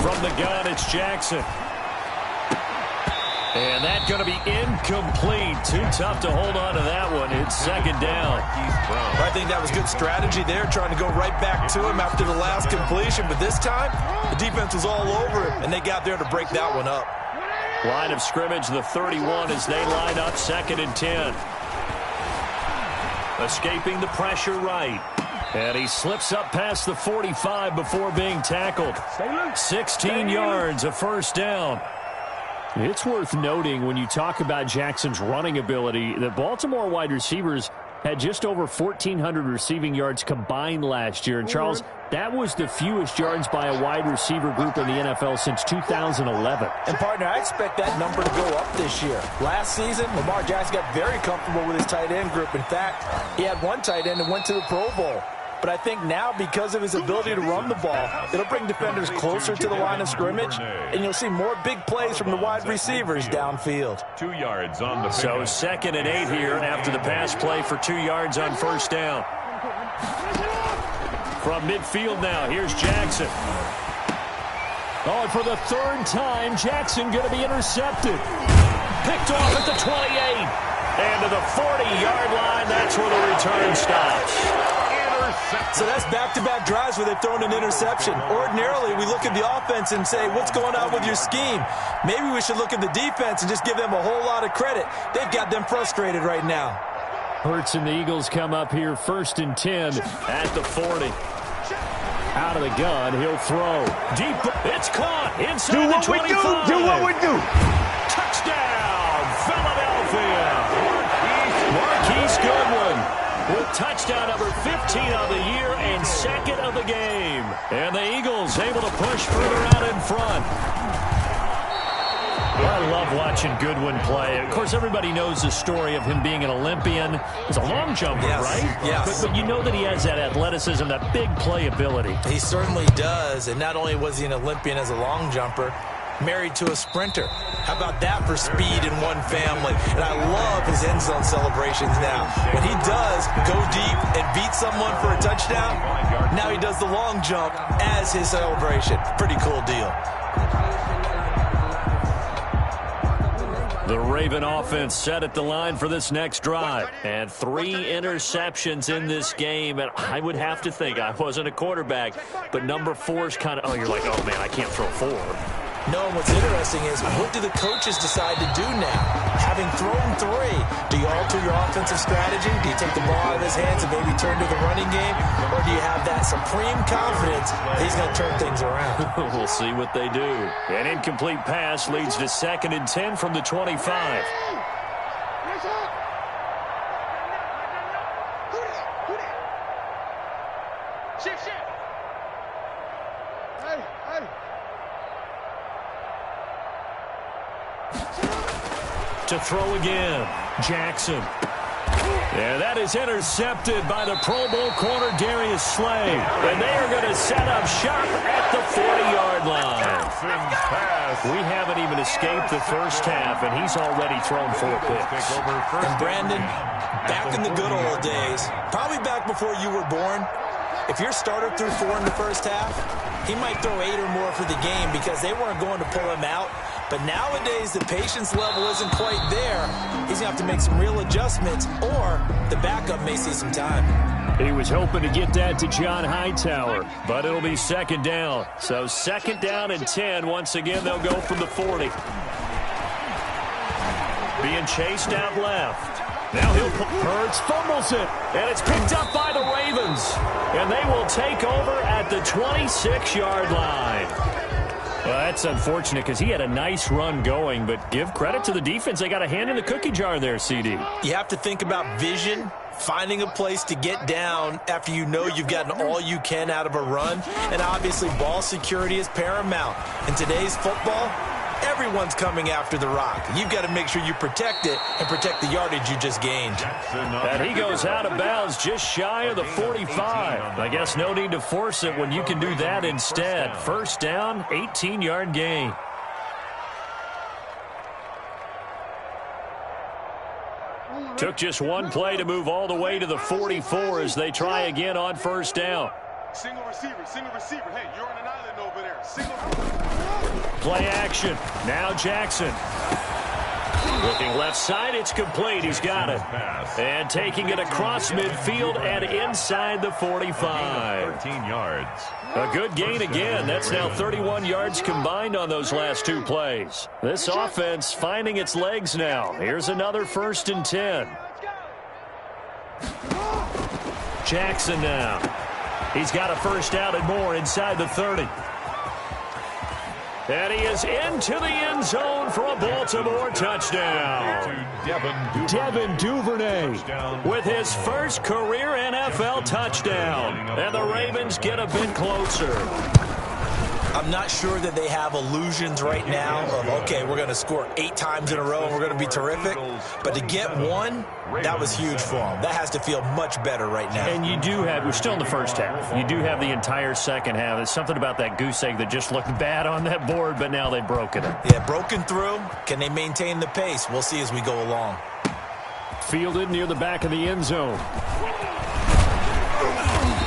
From the gun, it's Jackson. And that's going to be incomplete. Too tough to hold on to that one. It's second down. I think that was good strategy there, trying to go right back to him after the last completion. But this time, the defense was all over him, and they got there to break that one up. Line of scrimmage, the 31, as they line up second and 10. Escaping the pressure right. And he slips up past the 45 before being tackled. 16 yards, a first down. It's worth noting when you talk about Jackson's running ability that Baltimore wide receivers had just over 1,400 receiving yards combined last year. And, Charles, that was the fewest yards by a wide receiver group in the NFL since 2011. And, partner, I expect that number to go up this year. Last season, Lamar Jackson got very comfortable with his tight end group. In fact, he had one tight end that went to the Pro Bowl. But I think now, because of his ability to run the ball, it'll bring defenders closer to the line of scrimmage, and you'll see more big plays from the wide receivers downfield. 2 yards on the So second and 8 here after the pass play for 2 yards on first down. From midfield now, here's Jackson. Oh, and for the third time, Jackson going to be intercepted. Picked off at the 28. And to the 40-yard line, that's where the return stops. So that's back-to-back drives where they've thrown an interception. Ordinarily, we look at the offense and say, what's going on with your scheme? Maybe we should look at the defense and just give them a whole lot of credit. They've got them frustrated right now. Hurts and the Eagles come up here first and 10 at the 40. Out of the gun, he'll throw. Deep, it's caught inside the 25. Do what we do. Touchdown, Philadelphia. Marquise Goodwin with touchdown number 15 on the year and second of the game. And the Eagles able to push further out in front. I love watching Goodwin play. Of course, everybody knows the story of him being an Olympian. He's a long jumper, right? Yes. But you know that he has that athleticism, that big playability. He certainly does. And not only was he an Olympian as a long jumper, married to a sprinter. How about that for speed in one family? And I love his end zone celebrations now. When he does go deep and beat someone for a touchdown, now he does the long jump as his celebration. Pretty cool deal. The Raven offense set at the line for this next drive. And 3 interceptions in this game. And I would have to think, I wasn't a quarterback, but number 4 is kind of, you're like, oh, man, I can't throw 4. No, and what's interesting is, what do the coaches decide to do now? Having thrown 3, do you alter your offensive strategy? Do you take the ball out of his hands and maybe turn to the running game? Or do you have that supreme confidence that he's going to turn things around? We'll see what they do. An incomplete pass leads to second and 10 from the 25. To throw again, Jackson. And that is intercepted by the Pro Bowl corner, Darius Slay. And they are going to set up shop at the 40-yard line. We haven't even escaped the first half, and he's already thrown 4 picks. And Brandon, back in the good old days, probably back before you were born, if your starter threw 4 in the first half, he might throw 8 or more for the game because they weren't going to pull him out. But nowadays, the patience level isn't quite there. He's going to have to make some real adjustments, or the backup may see some time. He was hoping to get that to John Hightower, but it'll be second down. So second down and 10. Once again, they'll go from the 40. Being chased out left. Now Hurts fumbles it, and it's picked up by the Ravens. And they will take over at the 26-yard line. Well, that's unfortunate because he had a nice run going, but give credit to the defense. They got a hand in the cookie jar there, CD. You have to think about vision, finding a place to get down after you know you've gotten all you can out of a run, and obviously ball security is paramount. In today's football, everyone's coming after the rock. You've got to make sure you protect it and protect the yardage you just gained. And he goes out of bounds just shy of the 45. I guess no need to force it when you can do that instead. First down, 18-yard gain. Took just one play to move all the way to the 44 as they try again on first down. Single receiver, single receiver. Hey, you're on an island over there. Single. Play action. Now Jackson. Looking left side, it's complete. He's got it. And taking it across midfield and inside the 45. 13 yards. A good gain again. That's now 31 yards combined on those last two plays. This offense finding its legs now. Here's another 1st and 10. Jackson now. He's got a first down and more inside the 30. And he is into the end zone for a Baltimore touchdown. Devin Duvernay with his first career NFL touchdown. And the Ravens get a bit closer. I'm not sure that they have illusions right now of, okay, we're going to score 8 times in a row and we're going to be terrific. But to get one, that was huge for them. That has to feel much better right now. And you do have, we're still in the first half. You do have the entire second half. There's something about that goose egg that just looked bad on that board, but now they've broken it. Yeah, broken through. Can they maintain the pace? We'll see as we go along. Fielded near the back of the end zone.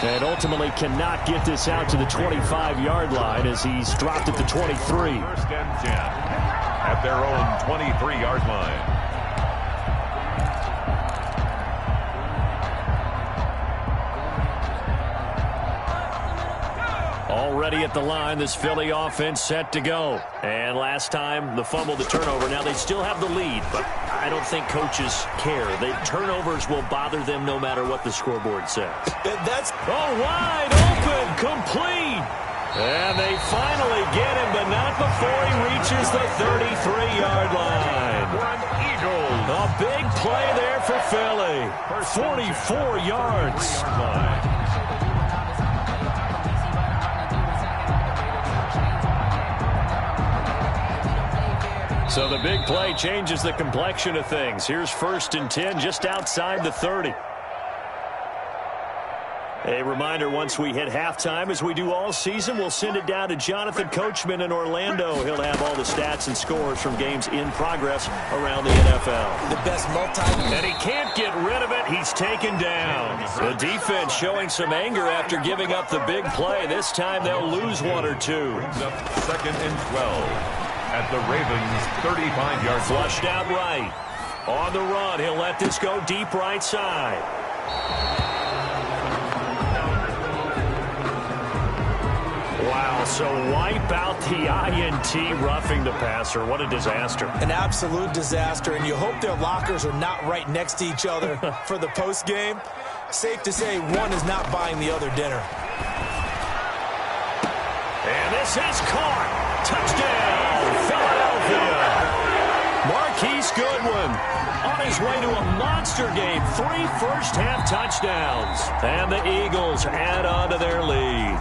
And ultimately cannot get this out to the 25-yard line as he's dropped at the 23. 1st and 10 at their own 23-yard line. Already at the line, this Philly offense set to go. And last time, the fumble, the turnover. Now they still have the lead, but I don't think coaches care. The turnovers will bother them no matter what the scoreboard says. That's wide open, complete. And they finally get him, but not before he reaches the 33-yard line. A big play there for Philly. 44 yards. So the big play changes the complexion of things. Here's 1st and 10 just outside the 30. A reminder, once we hit halftime, as we do all season, we'll send it down to Jonathan Coachman in Orlando. He'll have all the stats and scores from games in progress around the NFL. The best And he can't get rid of it. He's taken down. The defense showing some anger after giving up the big play. This time they'll lose 1 or 2. 2nd and 12. At the Ravens' 35-yard flushed out right. On the run, he'll let this go deep right side. Wow, so wipe out the INT roughing the passer. What a disaster. An absolute disaster, and you hope their lockers are not right next to each other for the post game. Safe to say one is not buying the other dinner. And this is caught. Touchdown, Philadelphia. Marquise Goodwin on his way to a monster game. 3 first-half touchdowns. And the Eagles add on to their lead.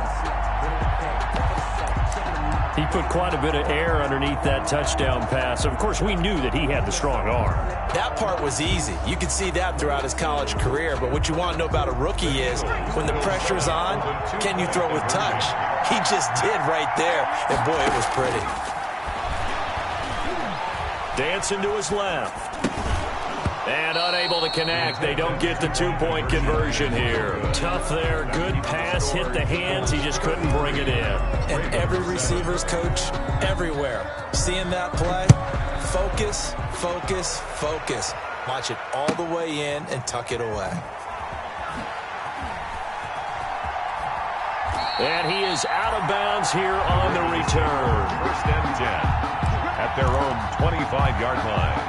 He put quite a bit of air underneath that touchdown pass. Of course, we knew that he had the strong arm. That part was easy. You could see that throughout his college career. But what you want to know about a rookie is when the pressure's on, can you throw with touch? He just did right there. And, boy, it was pretty. Dancing to his left. And unable to connect. They don't get the 2-point conversion here. Tough there. Good pass. Hit the hands. He just couldn't bring it in. And every receiver's coach everywhere. Seeing that play, focus, focus, focus. Watch it all the way in and tuck it away. And he is out of bounds here on the return. 1st and 10 at their own 25-yard line.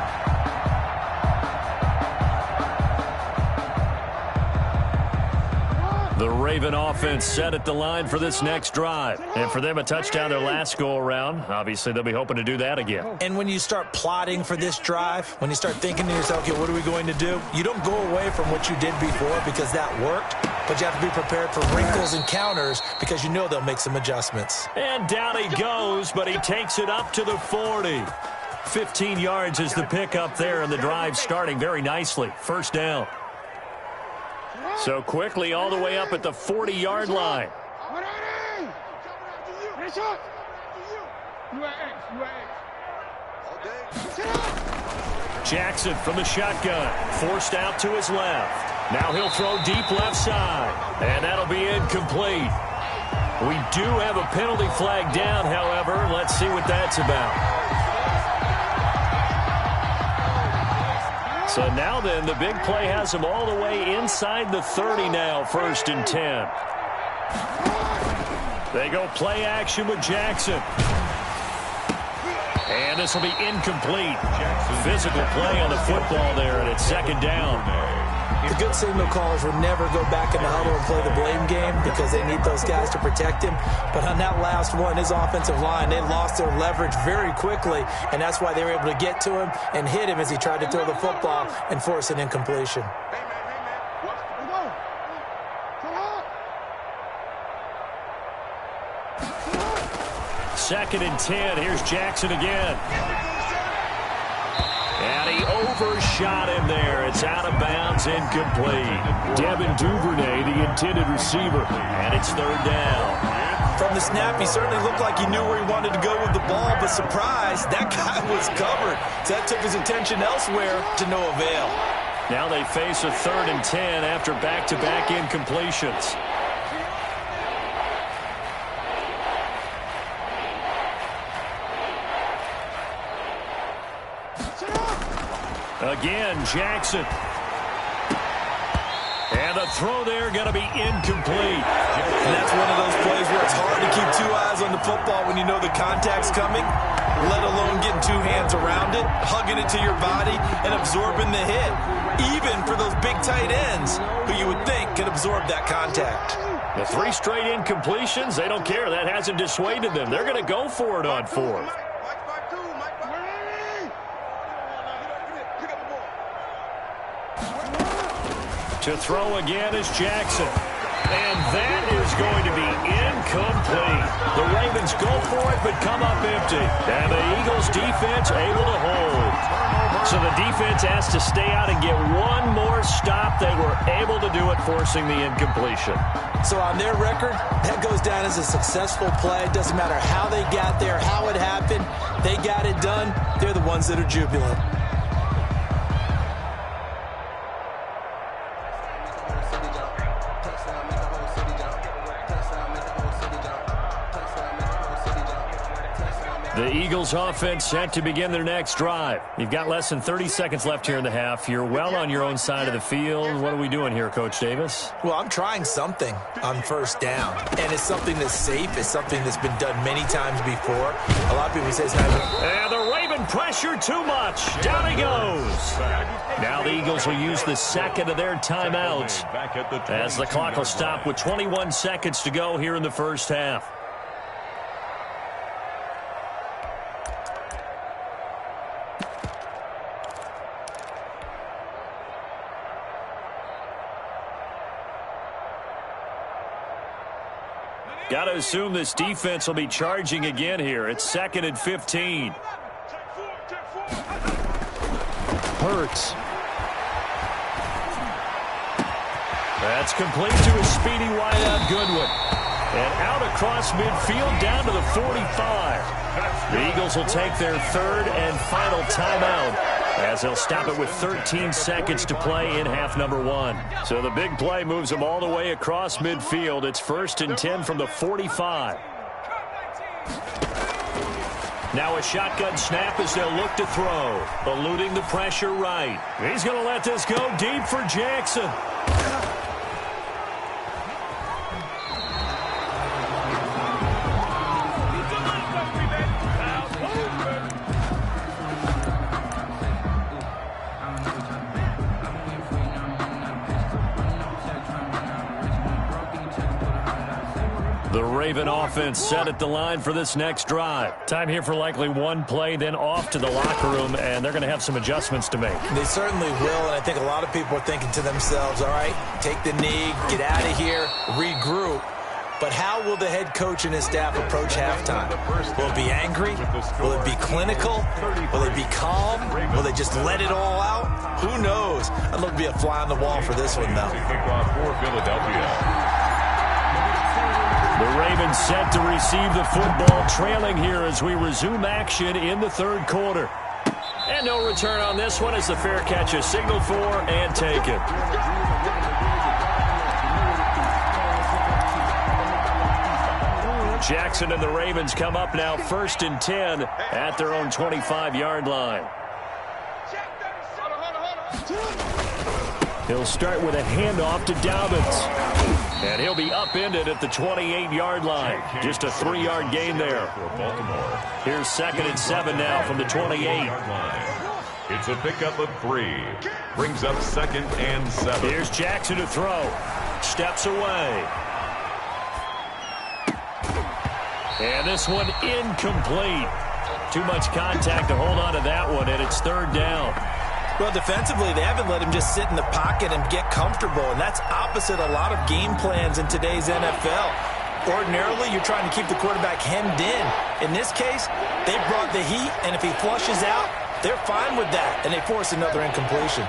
The Raven offense set at the line for this next drive. And for them, a touchdown their last go-around. Obviously, they'll be hoping to do that again. And when you start plotting for this drive, when you start thinking to yourself, okay, what are we going to do? You don't go away from what you did before because that worked, but you have to be prepared for wrinkles and counters because you know they'll make some adjustments. And down he goes, but he takes it up to the 40. 15 yards is the pickup there, and the drive starting very nicely. 1st down. So quickly all the way up at the 40-yard line. Jackson from the shotgun. Forced out to his left. Now he'll throw deep left side, and that'll be incomplete. We do have a penalty flag down, however. Let's see what that's about. So now then, the big play has him all the way inside the 30 now, 1st and 10. They go play action with Jackson. And this will be incomplete. Physical play on the football there, and it's 2nd down. The good signal callers will never go back in the huddle and play the blame game because they need those guys to protect him. But on that last one, his offensive line, they lost their leverage very quickly, and that's why they were able to get to him and hit him as he tried to throw the football and force an incompletion. Second and 10. Here's Jackson again. And he overshot him there. It's out of bounds, incomplete. Devin Duvernay, the intended receiver, and it's 3rd down. From the snap, he certainly looked like he knew where he wanted to go with the ball, but surprise, that guy was covered. So that took his attention elsewhere to no avail. Now they face a 3rd and 10 after back-to-back incompletions. Again, Jackson. And the throw there going to be incomplete. And that's one of those plays where it's hard to keep 2 eyes on the football when you know the contact's coming, let alone getting 2 hands around it, hugging it to your body, and absorbing the hit, even for those big tight ends who you would think could absorb that contact. The 3 straight incompletions, they don't care. That hasn't dissuaded them. They're going to go for it on 4th. To throw again is Jackson. And that is going to be incomplete. The Ravens go for it, but come up empty. And the Eagles defense able to hold. So the defense has to stay out and get one more stop. They were able to do it, forcing the incompletion. So on their record, that goes down as a successful play. It doesn't matter how they got there, how it happened. They got it done. They're the ones that are jubilant. The Eagles offense set to begin their next drive. You've got less than 30 seconds left here in the half. You're well on your own side of the field. What are we doing here, Coach Davis? Well, I'm trying something on 1st down. And it's something that's safe. It's something that's been done many times before. A lot of people say it's not even... And the Raven pressure too much. Down he goes. Now the Eagles will use the 2nd of their timeouts as the clock will stop with 21 seconds to go here in the 1st half. Got to assume this defense will be charging again here. It's 2nd and 15. Hurts. That's complete to a speedy wideout Goodwin. And out across midfield down to the 45. The Eagles will take their 3rd and final timeout as they'll stop it with 13 seconds to play in half number 1. So the big play moves them all the way across midfield. It's 1st and 10 from the 45. Now a shotgun snap as they'll look to throw. Eluding the pressure right. He's going to let this go deep for Jackson. The Raven offense set at the line for this next drive. Time here for likely one play, then off to the locker room, and they're going to have some adjustments to make. They certainly will, and I think a lot of people are thinking to themselves, all right, take the knee, get out of here, regroup. But how will the head coach and his staff approach halftime? Will it be angry? Will it be clinical? Will it be calm? Will they just let it all out? Who knows? I'd love to be a fly on the wall for this one, though. The Ravens set to receive the football, trailing here as we resume action in the 3rd quarter. And no return on this one as the fair catch is signaled for and taken. Jackson and the Ravens come up now 1st and 10 at their own 25-yard line. He'll start with a handoff to Dobbins. And he'll be upended at the 28-yard line. Just a 3-yard gain there. Here's 2nd and 7 now from the 28. It's a pickup of 3. Brings up 2nd and 7. Here's Jackson to throw. Steps away. And this one incomplete. Too much contact to hold on to that one, and it's 3rd down. Well, defensively, they haven't let him just sit in the pocket and get comfortable, and that's opposite a lot of game plans in today's NFL. Ordinarily, you're trying to keep the quarterback hemmed in. In this case, they brought the heat, and if he flushes out, they're fine with that, and they force another incompletion.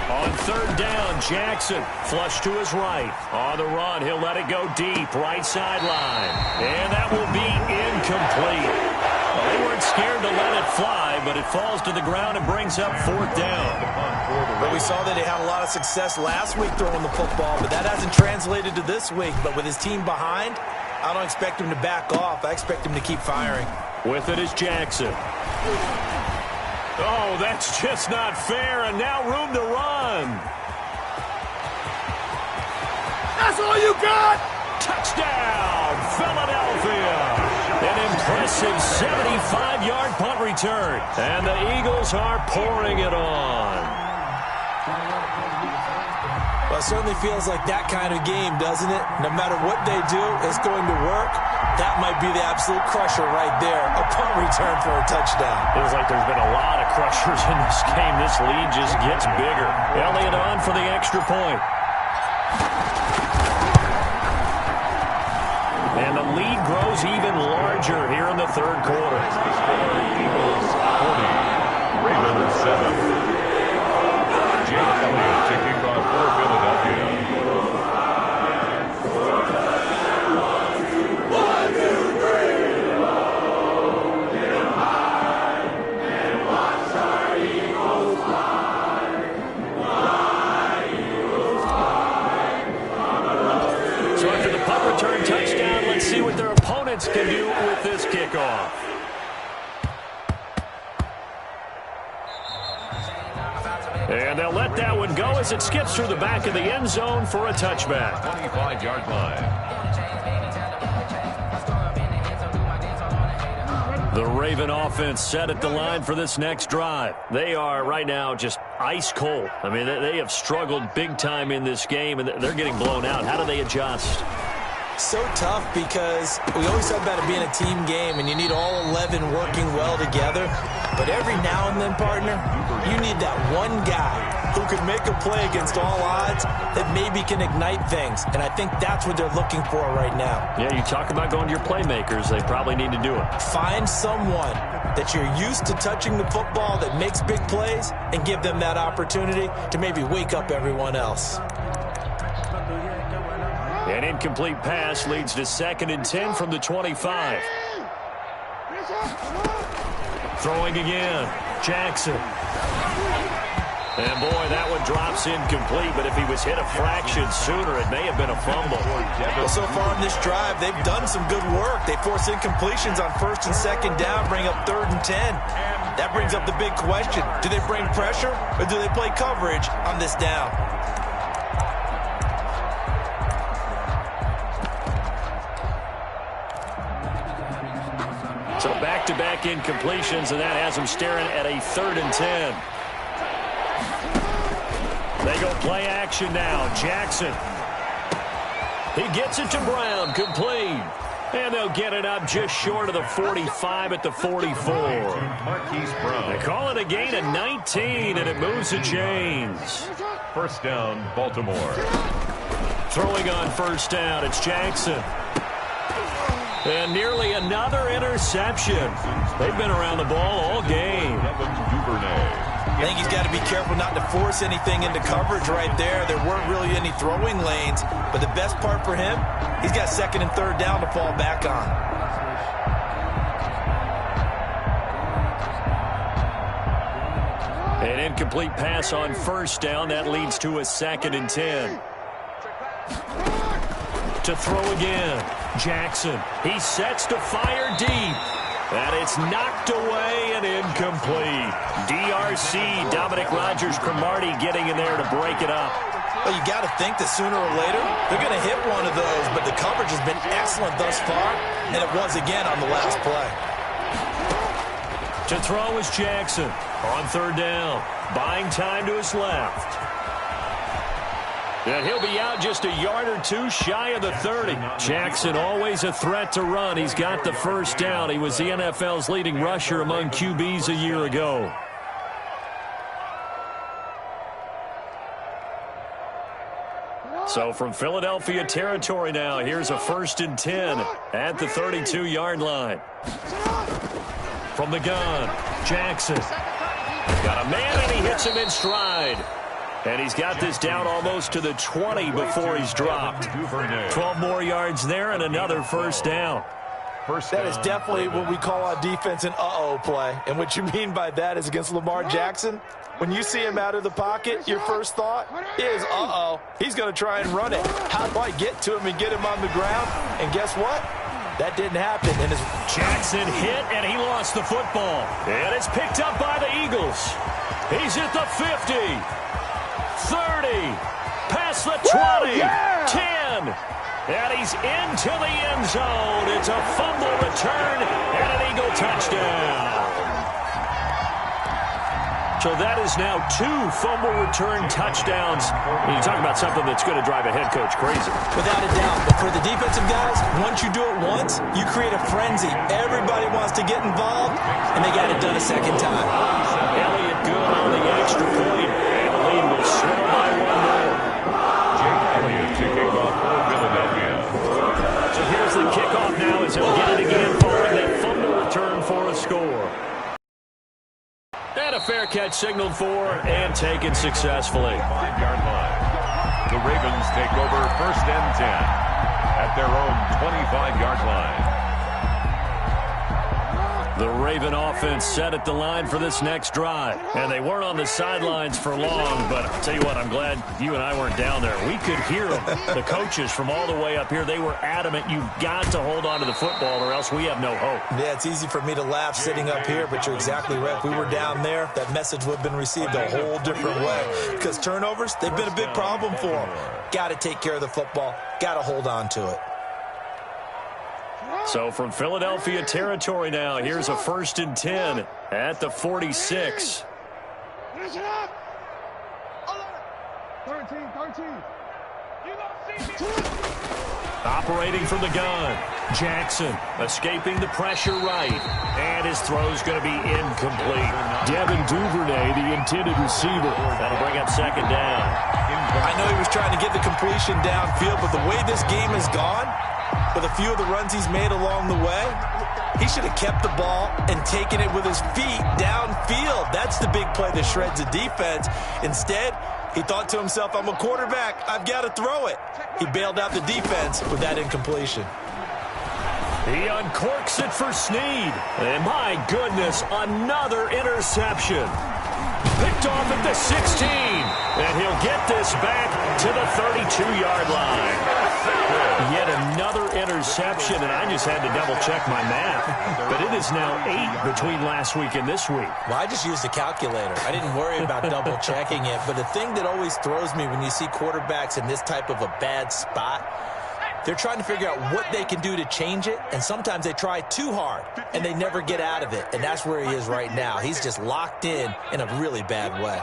On 3rd down, Jackson flush to his right. On the run, he'll let it go deep, right sideline. And that will be incomplete. Well, they weren't scared to let it fly, but it falls to the ground and brings up 4th down. But we saw that he had a lot of success last week throwing the football, but that hasn't translated to this week. But with his team behind, I don't expect him to back off. I expect him to keep firing. With it is Jackson. Oh, that's just not fair, and now room to run. That's all you got? Touchdown, Philadelphia. An impressive 75-yard punt return. And the Eagles are pouring it on. Well, it certainly feels like that kind of game, doesn't it? No matter what they do, it's going to work. That might be the absolute crusher right there. A punt return for a touchdown. Feels like there's been a lot of crushers in this game. This lead just gets bigger. Elliott on for the extra point. And the lead grows even larger here in the 3rd quarter. Eagles 40, Ravens 7. Jake Elliott to kick off for Philadelphia. So after the punt return touchdown, let's see what their opponents can do with this kickoff. And they'll let that one go as it skips through the back of the end zone for a touchback. 25-yard line. The Raven offense set at the line for this next drive. They are right now just ice cold. I mean, they have struggled big time in this game, and they're getting blown out. How do they adjust? So tough because we always talk about it being a team game, and you need all 11 working well together. But every now and then, partner, you need that one guy who can make a play against all odds that maybe can ignite things. And I think that's what they're looking for right now. Yeah, you talk about going to your playmakers. They probably need to do it. Find someone that you're used to touching the football that makes big plays and give them that opportunity to maybe wake up everyone else. An incomplete pass leads to 2nd and 10 from the 25. Throwing again, Jackson. And boy, that one drops incomplete, but if he was hit a fraction sooner, it may have been a fumble. Well, so far in this drive, they've done some good work. They force incompletions on 1st and 2nd down, bring up 3rd and 10. That brings up the big question. Do they bring pressure, or do they play coverage on this down? So back-to-back incompletions, and that has them staring at a 3rd and 10. They go play action now. Jackson. He gets it to Brown, complete. And they'll get it up just short of the 45 at the 44. They call it a gain of 19, and it moves the chains. 1st down, Baltimore. Throwing on 1st down, it's Jackson. And nearly another interception. They've been around the ball all game. I think he's got to be careful not to force anything into coverage right there. There weren't really any throwing lanes. But the best part for him, he's got 2nd and 3rd down to fall back on. An incomplete pass on 1st down. That leads to a 2nd and 10. To throw again. Jackson. He sets to fire deep. And it's knocked away and incomplete. DRC, Dominic Rodgers-Cromartie getting in there to break it up. Well, you got to think that sooner or later they're going to hit one of those, but the coverage has been excellent thus far, and it was again on the last play. To throw is Jackson on third down, buying time to his left. And he'll be out just a yard or two shy of the 30. Jackson always a threat to run. He's got the first down. He was the NFL's leading rusher among QBs a year ago. So from Philadelphia territory now, here's a 1st and 10 at the 32-yard line. From the gun, Jackson. Got a man, and he hits him in stride. And he's got this down almost to the 20 before he's dropped. 12 more yards there and another first down. That is definitely what we call on defense an uh-oh play. And what you mean by that is against Lamar Jackson, when you see him out of the pocket, your first thought is, uh-oh, he's going to try and run it. How do I get to him and get him on the ground? And guess what? That didn't happen. And Jackson hit, and he lost the football. And it's picked up by the Eagles. He's at the 50. 30, past the 20, 10, and he's into the end zone. It's a fumble return and an Eagle touchdown. So that is now 2 fumble return touchdowns. You talk about something that's going to drive a head coach crazy. Without a doubt. But for the defensive guys, once you do it once, you create a frenzy. Everybody wants to get involved, and they got it done a second time. Elliott good on the extra point. And the lead will swell by 1 more. Jake Elliott to kick off for Philadelphia. So here's the kickoff now as he'll get it again following that fumble return for a score. And a fair catch signaled for and taken successfully. 5-yard line. The Ravens take over 1st and 10 at their own 25-yard line. The Raven offense set at the line for this next drive. And they weren't on the sidelines for long, but I'll tell you what, I'm glad you and I weren't down there. We could hear them. The coaches from all the way up here, they were adamant, you've got to hold on to the football or else we have no hope. Yeah, it's easy for me to laugh sitting up here, but you're exactly right. If we were down there, that message would have been received a whole different way. Because turnovers, they've been a big problem for them. Got to take care of the football. Got to hold on to it. So from Philadelphia territory now, here's a 1st and 10 at the 46. 13. Operating from the gun, Jackson escaping the pressure right, and his throw's going to be incomplete. Devin Duvernay, the intended receiver. That'll bring up 2nd down. I know he was trying to get the completion downfield, but the way this game has gone, with a few of the runs he's made along the way, he should have kept the ball and taken it with his feet downfield. That's the big play that shreds the defense. Instead, he thought to himself, I'm a quarterback. I've got to throw it. He bailed out the defense with that incompletion. He uncorks it for Snead. And my goodness, another interception. Picked off at the 16. And he'll get this back to the 32-yard line. Yet another interception, and I just had to double-check my math. But it is now 8 between last week and this week. Well, I just used a calculator. I didn't worry about double-checking it. But the thing that always throws me when you see quarterbacks in this type of a bad spot, they're trying to figure out what they can do to change it, and sometimes they try too hard, and they never get out of it. And that's where he is right now. He's just locked in a really bad way.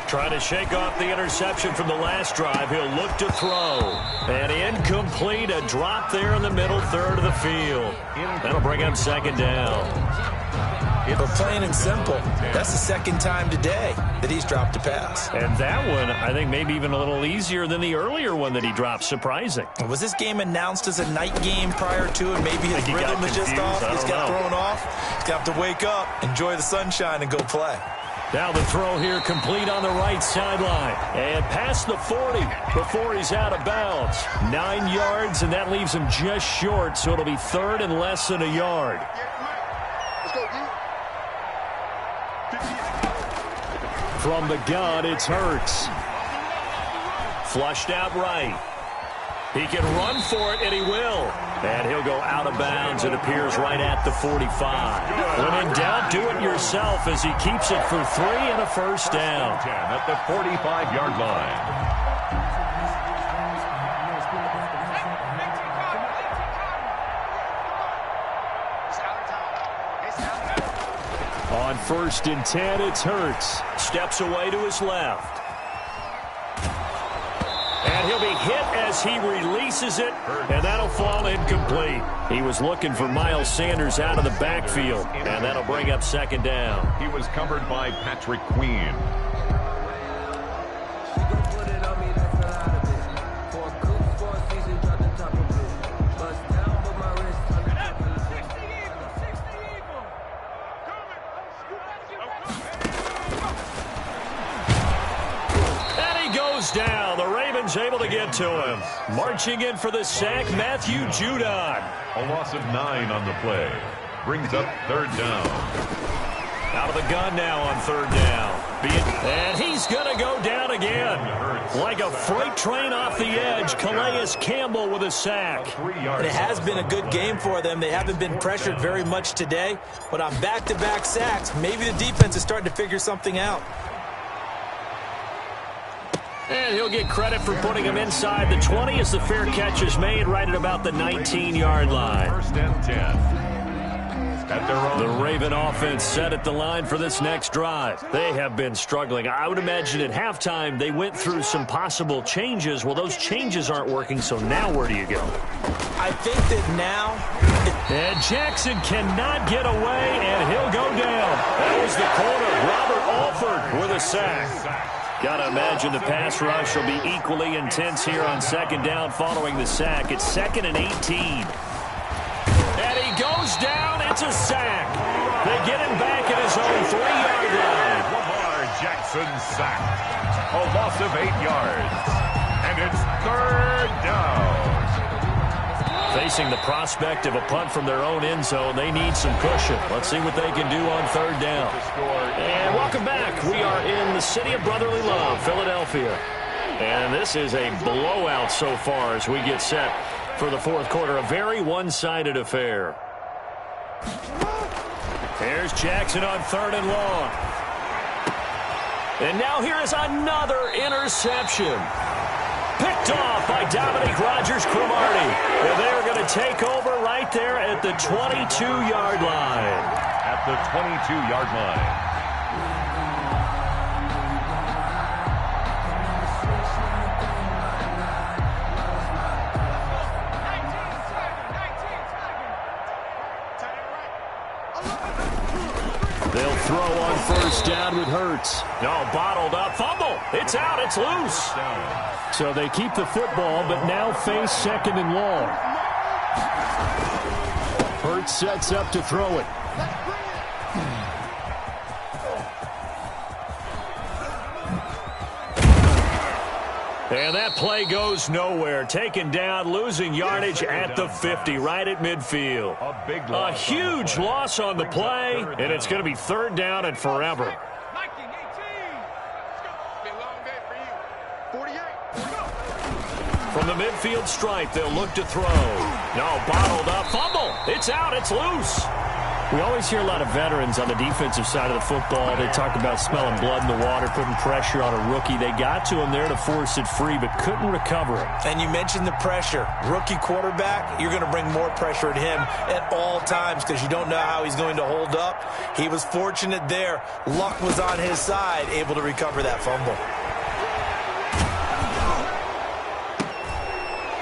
Trying to shake off the interception from the last drive. He'll look to throw. And incomplete. A drop there in the middle third of the field. That'll bring up 2nd down. But plain and simple, that's the 2nd time today that he's dropped a pass. And that one, I think, maybe even a little easier than the earlier one that he dropped. Surprising. Was this game announced as a night game prior to it? Maybe his rhythm is just off. He's got thrown off. He's got to wake up, enjoy the sunshine, and go play. Now the throw here complete on the right sideline. And past the 40 before he's out of bounds. 9 yards, and that leaves him just short, so it'll be 3rd and less than a yard. Let's go, D. From the gun, it's Hurts. Flushed out right. He can run for it, and he will. And he'll go out of bounds. It appears right at the 45. When in doubt, do it yourself as he keeps it for 3 and a first down. 10 at the 45-yard line. On 1st and 10, it's Hurts. Steps away to his left. And he'll be hit as he releases it, and that'll fall incomplete. He was looking for Miles Sanders out of the backfield, and that'll bring up 2nd down. He was covered by Patrick Queen. Down. The Ravens able to get to him. Marching in for the sack, Matthew Judon. A loss of 9 on the play. Brings up 3rd down. Out of the gun now on 3rd down. And he's going to go down again. Like a freight train off the edge, Calais Campbell with a sack. And it has been a good game for them. They haven't been pressured very much today. But on back-to-back sacks, maybe the defense is starting to figure something out. And he'll get credit for putting him inside the 20 as the fair catch is made right at about the 19-yard line. 1st and 10. At their own. The Raven offense set at the line for this next drive. They have been struggling. I would imagine at halftime they went through some possible changes. Well, those changes aren't working, so now where do you go? I think that now... And Jackson cannot get away, and he'll go down. That was the corner, Robert Alford, with a sack. Got to imagine the pass rush will be equally intense here on 2nd down following the sack. It's 2nd and 18. And he goes down. It's a sack. They get him back at his own 3-yard line. Lamar Jackson sacked. A loss of 8 yards. And it's 3rd down. Facing the prospect of a punt from their own end zone, they need some cushion. Let's see what they can do on 3rd down. And welcome back. We are in the city of brotherly love, Philadelphia. And this is a blowout so far as we get set for the 4th quarter. A very one-sided affair. There's Jackson on 3rd and long. And now here is another interception. Picked off by Dominique Rodgers-Cromartie. And they're going to take over right there at the 22-yard line. At the 22-yard line. They'll throw on 1st down with Hurts. No, bottled up. Fumble. It's out. It's loose. So they keep the football, but now face 2nd and long. Hurts sets up to throw it. And that play goes nowhere. Taken down, losing yardage at the 50, right at midfield. A huge loss on the play, and it's going to be 3rd down and forever. From the midfield stripe, they'll look to throw. No, bottled up. Fumble. It's out. It's loose. We always hear a lot of veterans on the defensive side of the football. They talk about smelling blood in the water, putting pressure on a rookie. They got to him there to force it free, but couldn't recover it. And you mentioned the pressure. Rookie quarterback, you're going to bring more pressure at him at all times because you don't know how he's going to hold up. He was fortunate there. Luck was on his side, able to recover that fumble.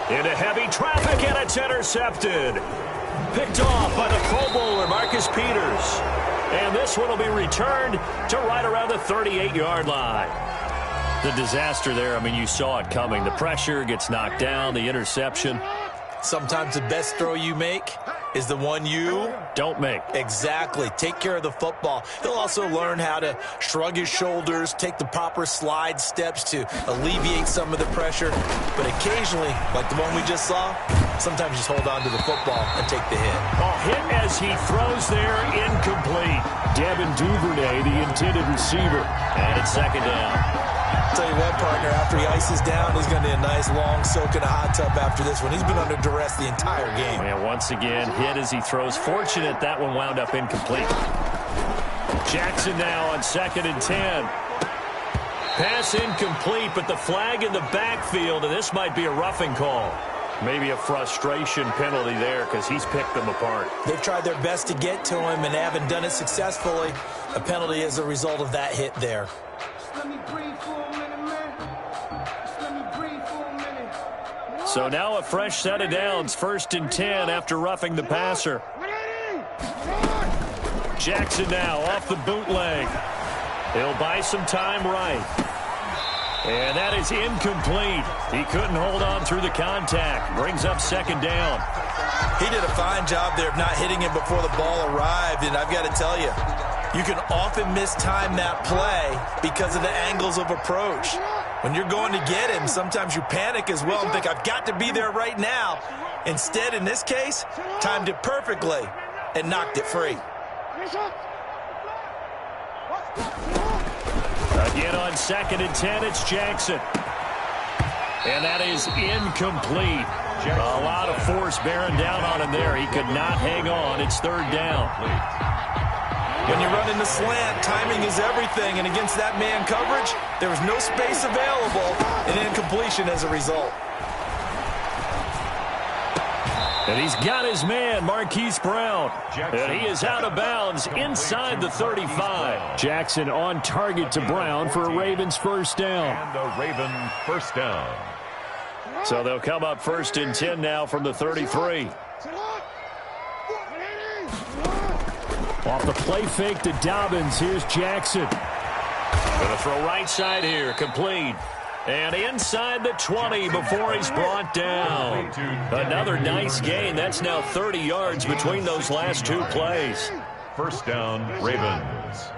Into heavy traffic, and it's intercepted. Picked off by the Pro Bowler, Marcus Peters. And this one will be returned to right around the 38-yard line. The disaster there, I mean, you saw it coming. The pressure gets knocked down, the interception. Sometimes the best throw you make is the one you don't make. Exactly. Take care of the football. He'll also learn how to shrug his shoulders, take the proper slide steps to alleviate some of the pressure. But occasionally, like the one we just saw, sometimes just hold on to the football and take the hit. A hit as he throws there, incomplete. Devin Duvernay, the intended receiver. And it's 2nd down. Tell you what, partner, after he ices down, he's going to need a nice long soak in a hot tub after this one. He's been under duress the entire game. And once again, hit as he throws. Fortunate that one wound up incomplete. Jackson now on 2nd and 10. Pass incomplete, but the flag in the backfield, and this might be a roughing call. Maybe a frustration penalty there because he's picked them apart. They've tried their best to get to him and haven't done it successfully. A penalty is a result of that hit there. So now a fresh set of downs, 1st and 10 after roughing the passer. Jackson now off the bootleg. He'll buy some time right. And that is incomplete. He couldn't hold on through the contact. Brings up 2nd down. He did a fine job there of not hitting him before the ball arrived, and I've got to tell you, you can often mistime that play because of the angles of approach. When you're going to get him, sometimes you panic as well and think, I've got to be there right now. Instead, in this case, timed it perfectly and knocked it free. Again on 2nd and 10, it's Jackson. And that is incomplete. A lot of force bearing down on him there. He could not hang on. It's 3rd down. When you run in the slant, timing is everything. And against that man coverage, there was no space available, and incompletion as a result. And he's got his man, Marquise Brown. And he is out of bounds inside the 35. Jackson on target to Brown for a Ravens 1st down. And a Raven 1st down. So they'll come up 1st and 10 now from the 33. Off the play fake to Dobbins, here's Jackson. Going to throw right side here, complete. And inside the 20 before he's brought down. Another nice gain. That's now 30 yards between those last 2 plays. 1st down, Ravens.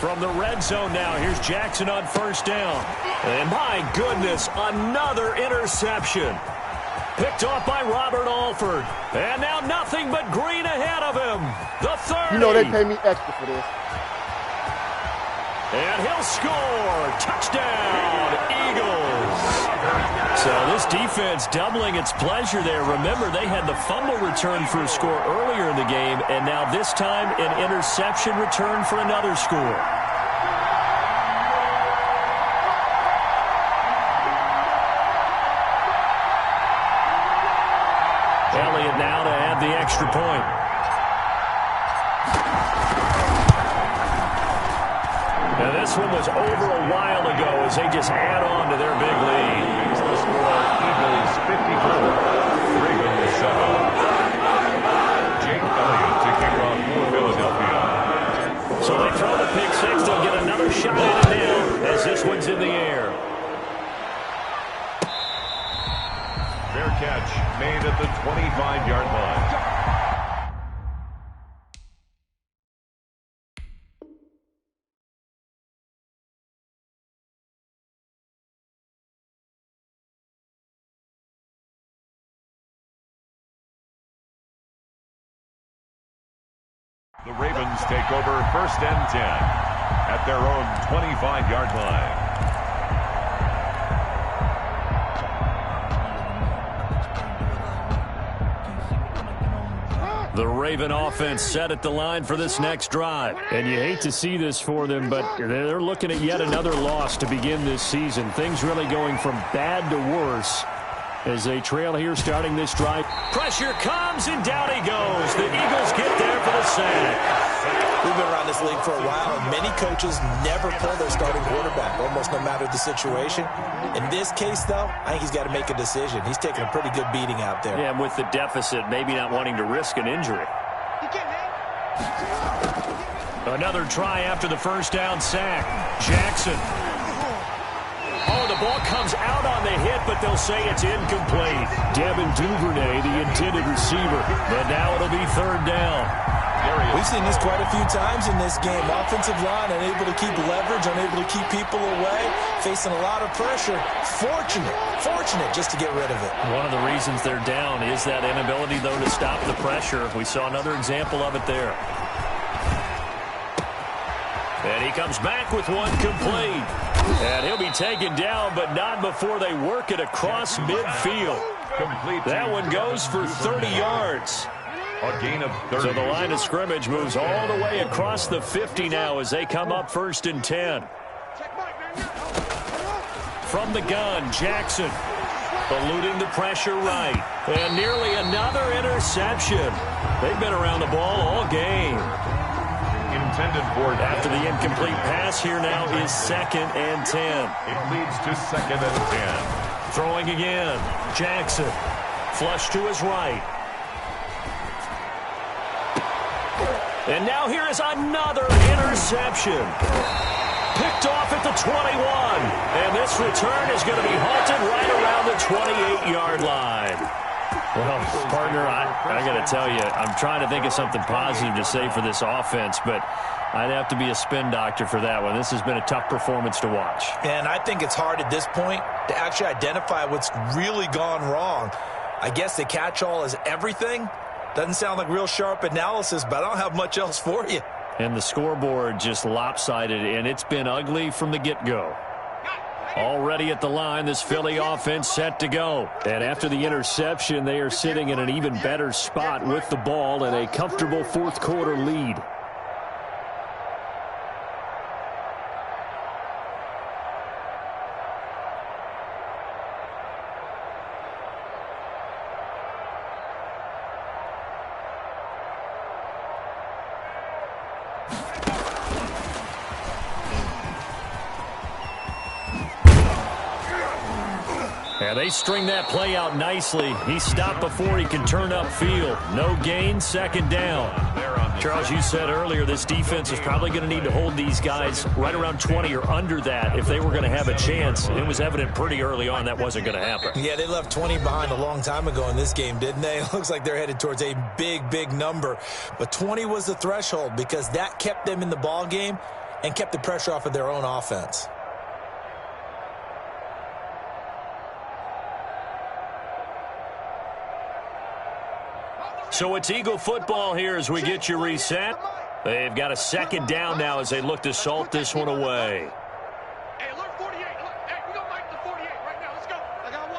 From the red zone now, here's Jackson on 1st down. And my goodness, another interception. Picked off by Robert Alford. And now nothing but green ahead of him. The 30. You know they pay me extra for this. And he'll score. Touchdown, Eagles. So this defense doubling its pleasure there. Remember, they had the fumble return for a score earlier in the game, and now this time an interception return for another score. Elliott now to add the extra point. Now this one was over a while ago as they just add on to their big lead. The score, Eagles 54, Ravens 7. Jake Elliott to kick off for Philadelphia. So they throw the pick six. They'll get another shot at it now as this one's in the air. Fair catch made at the 25-yard line. The Ravens take over 1st and 10 at their own 25-yard line. The Raven offense set at the line for this next drive. And you hate to see this for them, but they're looking at yet another loss to begin this season. Things really going from bad to worse as they trail here starting this drive. Pressure comes, and down he goes. The Eagles get there for the sack. We've been around this league for a while, and many coaches never pull their starting quarterback, almost no matter the situation. In this case, though, I think he's got to make a decision. He's taking a pretty good beating out there. Yeah, and with the deficit, maybe not wanting to risk an injury. Another try after the first down sack. Jackson. Oh, the ball comes out on the hit, but they'll say it's incomplete. Devin Duvernay, the intended receiver. But now it'll be 3rd down. We've seen this quite a few times in this game. Offensive line unable to keep leverage, unable to keep people away, facing a lot of pressure. Fortunate just to get rid of it. One of the reasons they're down is that inability, though, to stop the pressure. We saw another example of it there. And he He comes back with one complete. And he'll be taken down, but not before they work it across midfield. That one goes for 30 yards. A gain of 30. So the line of scrimmage moves all the way across the 50 now as they come up 1st and 10. From the gun, Jackson eluding the pressure right. And nearly another interception. They've been around the ball all game. Intended for after the incomplete pass. Here now is 2nd and 10. It leads to 2nd and 10. Throwing again. Jackson. Flush to his right. And now here is another interception. Picked off at the 21. And this return is going to be halted right around the 28-yard line. Well, partner, I got to tell you, I'm trying to think of something positive to say for this offense, but I'd have to be a spin doctor for that one. This has been a tough performance to watch. And I think it's hard at this point to actually identify what's really gone wrong. I guess the catch-all is everything. Doesn't sound like real sharp analysis, but I don't have much else for you. And the scoreboard just lopsided, and it's been ugly from the get-go. Already at the line, this Philly offense set to go. And after the interception, they are sitting in an even better spot with the ball and a comfortable 4th quarter lead. Yeah, they string that play out nicely. He stopped before he can turn upfield. No gain, 2nd down. Charles, you said earlier this defense is probably going to need to hold these guys right around 20 or under that if they were going to have a chance. It was evident pretty early on that wasn't going to happen. Yeah, they left 20 behind a long time ago in this game, didn't they? It looks like they're headed towards a big, big number. But 20 was the threshold because that kept them in the ball game and kept the pressure off of their own offense. So it's Eagle football here as we get you reset. They've got a 2nd down now as they look to salt this one away. Hey, alert 48. Hey, we gonna make the 48 right now. Let's go. I got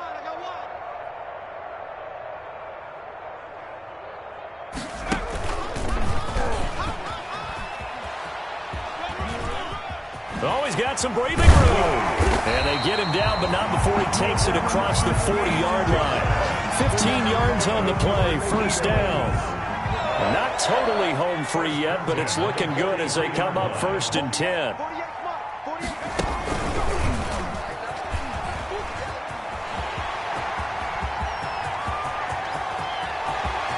one. Always got some breathing room. And they get him down, but not before he takes it across the 40-yard line. 15 yards on the play, 1st down. Not totally home free yet, but it's looking good as they come up 1st and 10.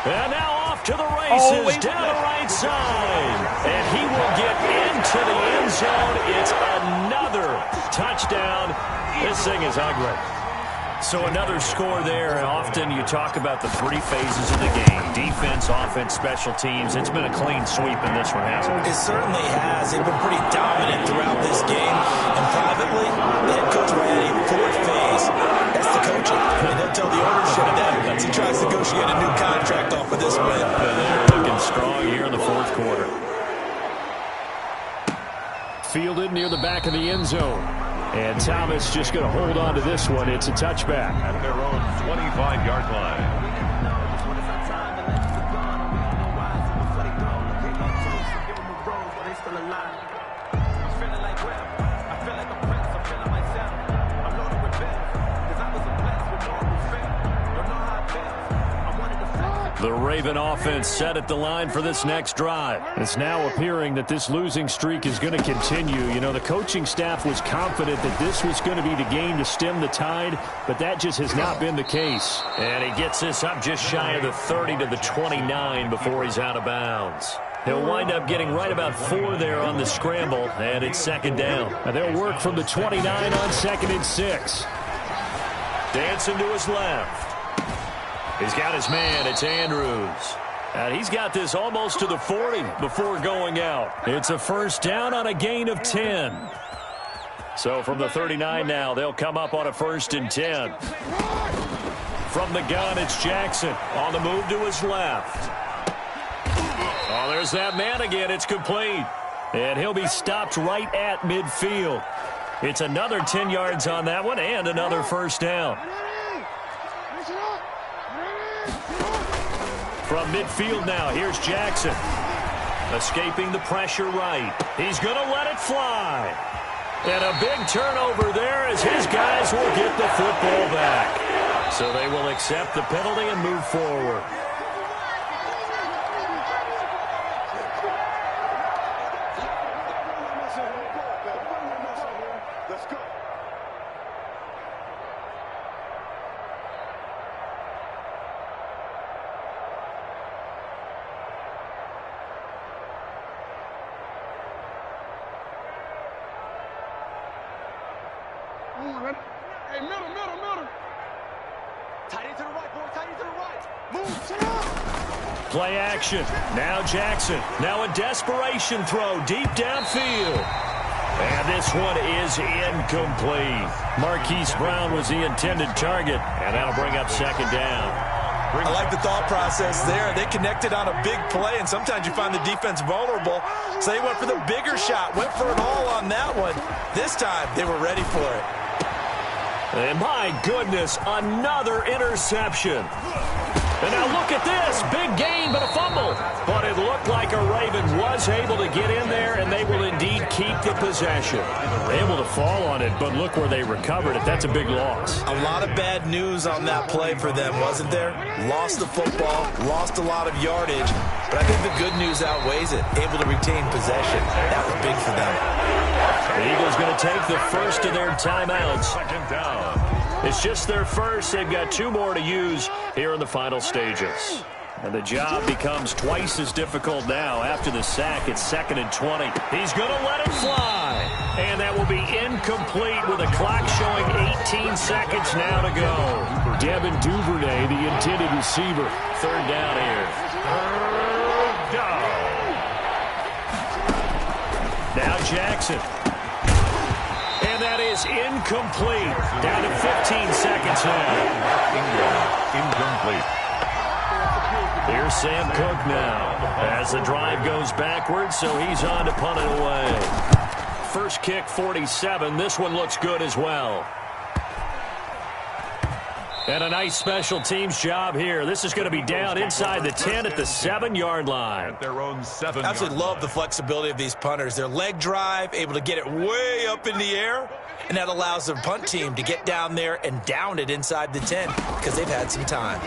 And now off to the races, down the right side. And he will get into the end zone. It's another touchdown. This thing is ugly. So another score there, and often you talk about the 3 phases of the game. Defense, offense, special teams. It's been a clean sweep in this one, hasn't it? It certainly has. They've been pretty dominant throughout this game. And privately, the head coach will add a 4th phase. That's the coaching. And he'll tell the ownership that as he tries to negotiate a new contract off of this win. And they're looking strong here in the 4th quarter. Fielded near the back of the end zone. And Thomas just going to hold on to this one. It's a touchback. At their own 25-yard line. The Raven offense set at the line for this next drive. It's now appearing that this losing streak is going to continue. You know, the coaching staff was confident that this was going to be the game to stem the tide, but that just has not been the case. And he gets this up just shy of the 30 to the 29 before he's out of bounds. He'll wind up getting right about 4 there on the scramble, and it's 2nd down. And they'll work from the 29 on 2nd and 6. Dancing to his left. He's got his man. It's Andrews. And he's got this almost to the 40 before going out. It's a 1st down on a gain of 10. So from the 39 now, they'll come up on a 1st and 10. From the gun, it's Jackson on the move to his left. Oh, there's that man again. It's complete. And he'll be stopped right at midfield. It's another 10 yards on that one and another first down. From midfield now, here's Jackson. Escaping the pressure right. He's going to let it fly. And a big turnover there as his guys will get the football back. So they will accept the penalty and move forward. Hey, middle. Tight end to the right, boy. Tight end to the right. Move, sit up. Play action. Now Jackson. Now a desperation throw deep downfield. And this one is incomplete. Marquise Brown was the intended target, and that'll bring up second down. I like the thought process there. They connected on a big play, and sometimes you find the defense vulnerable. So they went for the bigger shot, went for it all on that one. This time, they were ready for it. And my goodness, another interception. And now look at this. Big gain, but a fumble. But it looked like a Raven was able to get in there, and they will indeed keep the possession. Able to fall on it, but look where they recovered it. That's a big loss. A lot of bad news on that play for them, wasn't there? Lost the football, lost a lot of yardage, but I think the good news outweighs it. Able to retain possession. That was big for them. The Eagles going to take the first of their timeouts. Second down. It's just their first. They've got two more to use here in the final stages. And the job becomes twice as difficult now after the sack. It's 2nd and 20. He's going to let it fly. And that will be incomplete with a clock showing 18 seconds now to go. Devin Duvernay, the intended receiver. Third down here. Third down. Now Jackson. And that is incomplete. Down to 15 seconds now. Incomplete. Here's Sam Cook now as the drive goes backwards, so he's on to punt it away. First kick, 47. This one looks good as well. And a nice special teams job here. This is going to be down inside the 10 at the 7-yard line. At their own 7-yard Absolutely love the flexibility of these punters. Their leg drive, able to get it way up in the air, and that allows their punt team to get down there and down it inside the 10 because they've had some time.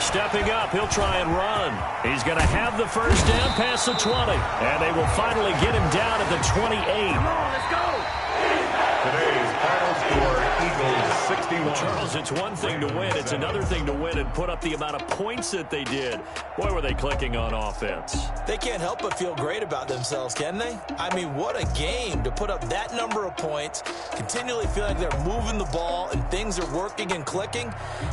Stepping up, he'll try and run. He's going to have the first down past the 20. And they will finally get him down at the 28. Come on, let's go. Today's final score, Eagles 61. Charles, it's one thing to win. It's another thing to win and put up the amount of points that they did. Boy, were they clicking on offense. They can't help but feel great about themselves, can they? I mean, what a game to put up that number of points, continually feeling like they're moving the ball and things are working and clicking.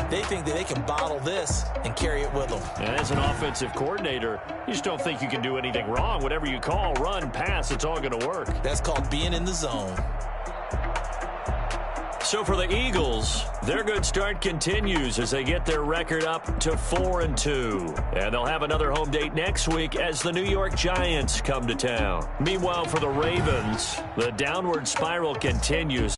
They think that they can bottle this and carry it with them. And as an offensive coordinator, you just don't think you can do anything wrong. Whatever you call, run, pass, it's all going to work. That's called being in the zone. So for the Eagles, their good start continues as they get their record up to 4-2. And they'll have another home date next week as the New York Giants come to town. Meanwhile, for the Ravens, the downward spiral continues.